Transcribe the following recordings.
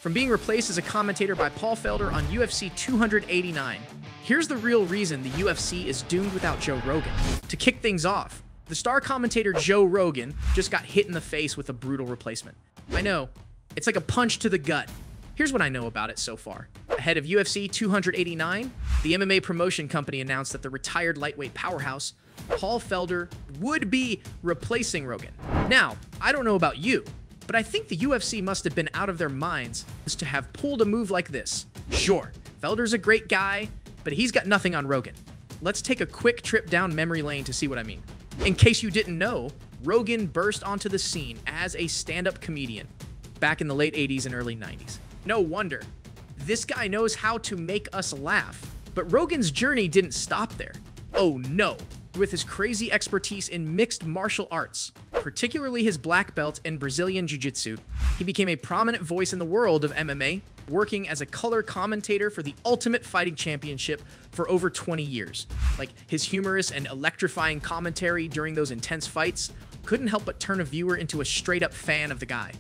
from being replaced as a commentator by Paul Felder on UFC 289. Here's the real reason the UFC is doomed without Joe Rogan. To kick things off, the star commentator Joe Rogan just got hit in the face with a brutal replacement. I know, it's like a punch to the gut. Here's what I know about it so far. Ahead of UFC 289, the MMA promotion company announced that the retired lightweight powerhouse, Paul Felder, would be replacing Rogan. Now, I don't know about you, but I think the UFC must have been out of their minds to have pulled a move like this. Sure, Felder's a great guy, but he's got nothing on Rogan. Let's take a quick trip down memory lane to see what I mean. In case you didn't know, Rogan burst onto the scene as a stand-up comedian back in the late 80s and early 90s. No wonder. This guy knows how to make us laugh. But Rogan's journey didn't stop there. Oh no. With his crazy expertise in mixed martial arts, particularly his black belt in Brazilian Jiu-Jitsu, he became a prominent voice in the world of MMA, working as a color commentator for the Ultimate Fighting Championship for over 20 years. Like, his humorous and electrifying commentary during those intense fights couldn't help but turn a viewer into a straight-up fan of the guy.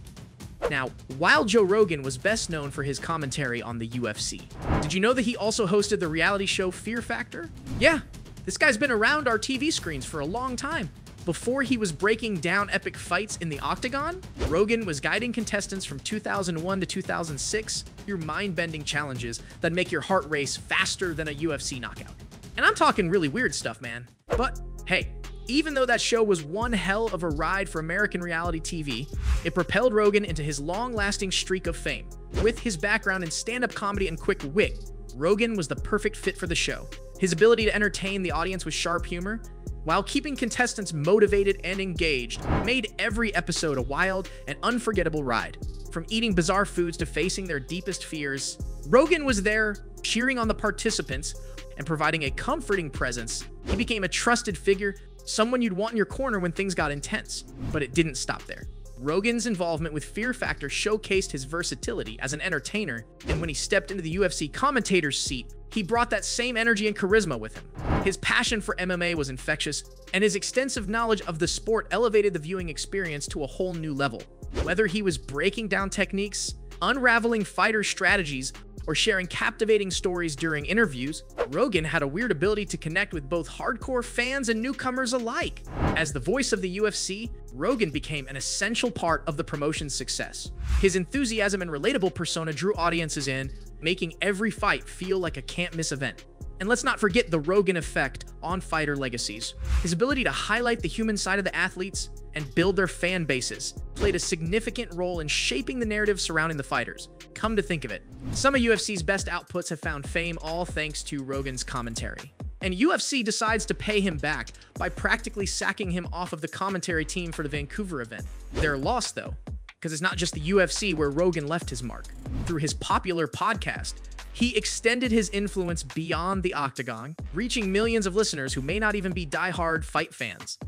Now, while Joe Rogan was best known for his commentary on the UFC, did you know that he also hosted the reality show Fear Factor? Yeah, this guy's been around our TV screens for a long time. Before he was breaking down epic fights in the octagon, Rogan was guiding contestants from 2001 to 2006 through mind-bending challenges that make your heart race faster than a UFC knockout. And I'm talking really weird stuff, man. But hey, even though that show was one hell of a ride for American reality TV, it propelled Rogan into his long-lasting streak of fame. With his background in stand-up comedy and quick wit, Rogan was the perfect fit for the show. His ability to entertain the audience with sharp humor, while keeping contestants motivated and engaged, made every episode a wild and unforgettable ride. From eating bizarre foods to facing their deepest fears, Rogan was there cheering on the participants and providing a comforting presence. He became a trusted figure, someone you'd want in your corner when things got intense. But it didn't stop there. Rogan's involvement with Fear Factor showcased his versatility as an entertainer, and when he stepped into the UFC commentator's seat, he brought that same energy and charisma with him. His passion for MMA was infectious, and his extensive knowledge of the sport elevated the viewing experience to a whole new level. Whether he was breaking down techniques, unraveling fighter strategies, or sharing captivating stories during interviews, Rogan had a weird ability to connect with both hardcore fans and newcomers alike. As the voice of the UFC, Rogan became an essential part of the promotion's success. His enthusiasm and relatable persona drew audiences in, making every fight feel like a can't-miss event. And let's not forget the Rogan effect on fighter legacies. His ability to highlight the human side of the athletes and build their fan bases played a significant role in shaping the narrative surrounding the fighters. Come to think of it, some of UFC's best outputs have found fame all thanks to Rogan's commentary. And UFC decides to pay him back by practically sacking him off of the commentary team for the Vancouver event. They're lost though, because it's not just the UFC where Rogan left his mark. Through his popular podcast, he extended his influence beyond the octagon, reaching millions of listeners who may not even be die-hard fight fans.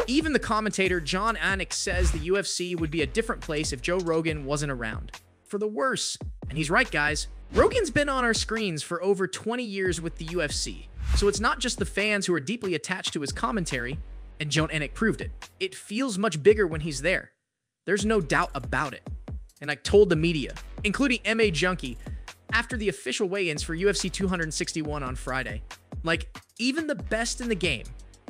Even the commentator John Anik says the UFC would be a different place if Joe Rogan wasn't around. For the worse. And he's right, guys. Rogan's been on our screens for over 20 years with the UFC, so it's not just the fans who are deeply attached to his commentary, and John Anik proved it. It feels much bigger when he's there. There's no doubt about it. And I told the media, including MA Junkie, after the official weigh-ins for UFC 261 on Friday, like, even the best in the game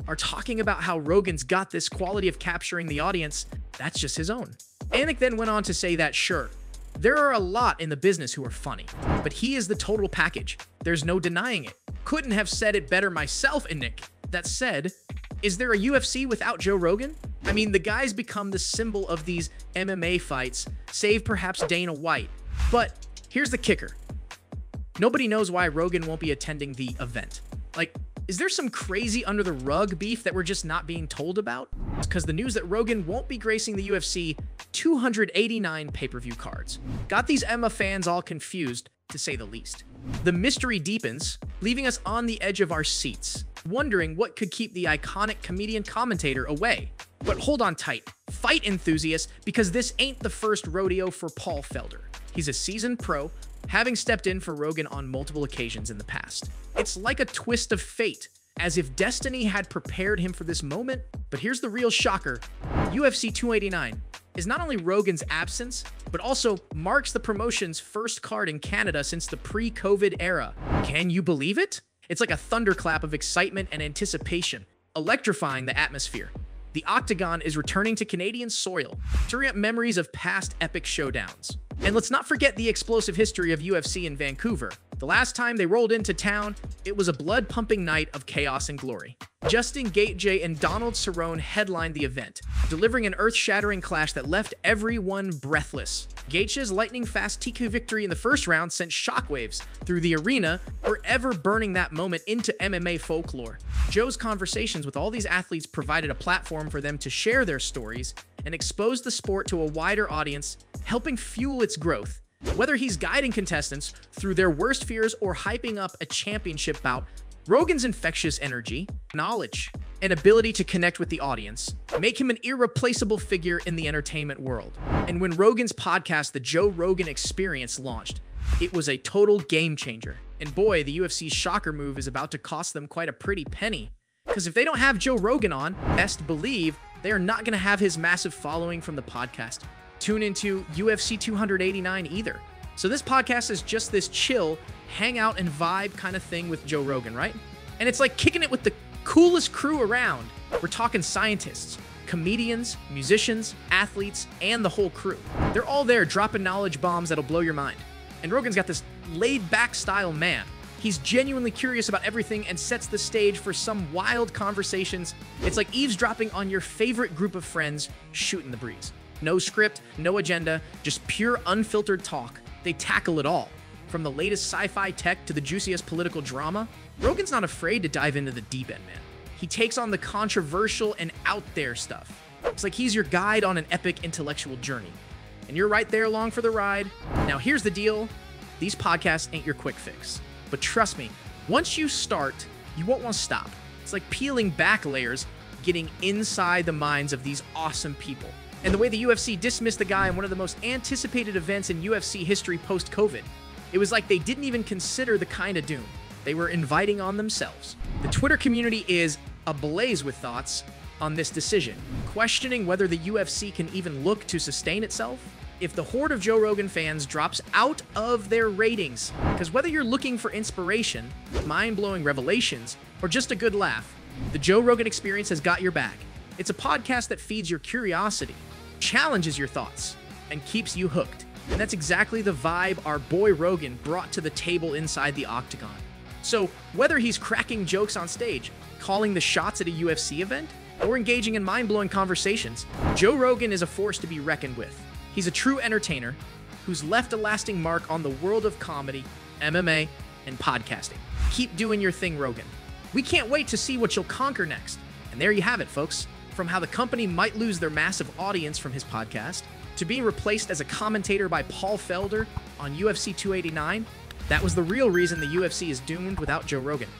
are talking about how Rogan's got this quality of capturing the audience that's just his own. Anik then went on to say that, sure, there are a lot in the business who are funny, but he is the total package. There's no denying it. Couldn't have said it better myself, Anik. That said, is there a UFC without Joe Rogan? I mean, the guy's become the symbol of these MMA fights, save perhaps Dana White. But here's the kicker. Nobody knows why Rogan won't be attending the event. Like, is there some crazy under-the-rug beef that we're just not being told about? It's because the news that Rogan won't be gracing the UFC 289 pay-per-view cards got these Emma fans all confused, to say the least. The mystery deepens, leaving us on the edge of our seats, wondering what could keep the iconic comedian commentator away. But hold on tight, fight enthusiasts, because this ain't the first rodeo for Paul Felder. He's a seasoned pro, having stepped in for Rogan on multiple occasions in the past. It's like a twist of fate. as if destiny had prepared him for this moment. But here's the real shocker. UFC 289 is not only Rogan's absence, but also marks the promotion's first card in Canada since the pre-COVID era. Can you believe it? It's like a thunderclap of excitement and anticipation, electrifying the atmosphere. The Octagon is returning to Canadian soil, stirring up memories of past epic showdowns. And let's not forget the explosive history of UFC in Vancouver. The last time they rolled into town, it was a blood-pumping night of chaos and glory. Justin Gaethje and Donald Cerrone headlined the event, delivering an earth-shattering clash that left everyone breathless. Gaethje's lightning-fast TK victory in the first round sent shockwaves through the arena, forever burning that moment into MMA folklore. Joe's conversations with all these athletes provided a platform for them to share their stories and expose the sport to a wider audience, helping fuel its growth. Whether he's guiding contestants through their worst fears or hyping up a championship bout, Rogan's infectious energy, knowledge, and ability to connect with the audience make him an irreplaceable figure in the entertainment world. And when Rogan's podcast, The Joe Rogan Experience, launched, it was a total game changer. And boy, the UFC's shocker move is about to cost them quite a pretty penny. Because if they don't have Joe Rogan on, best believe they are not going to have his massive following from the podcast tune into UFC 289 either. So this podcast is just this chill, hang out and vibe kind of thing with Joe Rogan, right? And it's like kicking it with the coolest crew around. We're talking scientists, comedians, musicians, athletes, and the whole crew. They're all there dropping knowledge bombs that'll blow your mind. And Rogan's got this laid-back style man. He's genuinely curious about everything and sets the stage for some wild conversations. It's like eavesdropping on your favorite group of friends shooting the breeze. No script, no agenda, just pure unfiltered talk. They tackle it all. From the latest sci-fi tech to the juiciest political drama, Rogan's not afraid to dive into the deep end, man. He takes on the controversial and out there stuff. It's like he's your guide on an epic intellectual journey. And you're right there along for the ride. Now here's the deal. These podcasts ain't your quick fix. But trust me, once you start, you won't want to stop. It's like peeling back layers, getting inside the minds of these awesome people. And the way the UFC dismissed the guy in one of the most anticipated events in UFC history post-COVID, it was like they didn't even consider the kind of doom they were inviting on themselves. The Twitter community is ablaze with thoughts on this decision, questioning whether the UFC can even look to sustain itself if the horde of Joe Rogan fans drops out of their ratings. Because whether you're looking for inspiration, mind-blowing revelations, or just a good laugh, the Joe Rogan Experience has got your back. It's a podcast that feeds your curiosity, challenges your thoughts, and keeps you hooked. And that's exactly the vibe our boy Rogan brought to the table inside the Octagon. So whether he's cracking jokes on stage, calling the shots at a UFC event, or engaging in mind-blowing conversations, Joe Rogan is a force to be reckoned with. He's a true entertainer who's left a lasting mark on the world of comedy, MMA, and podcasting. Keep doing your thing, Rogan. We can't wait to see what you'll conquer next. And there you have it, folks. From how the company might lose their massive audience from his podcast, to being replaced as a commentator by Paul Felder on UFC 289, that was the real reason the UFC is doomed without Joe Rogan.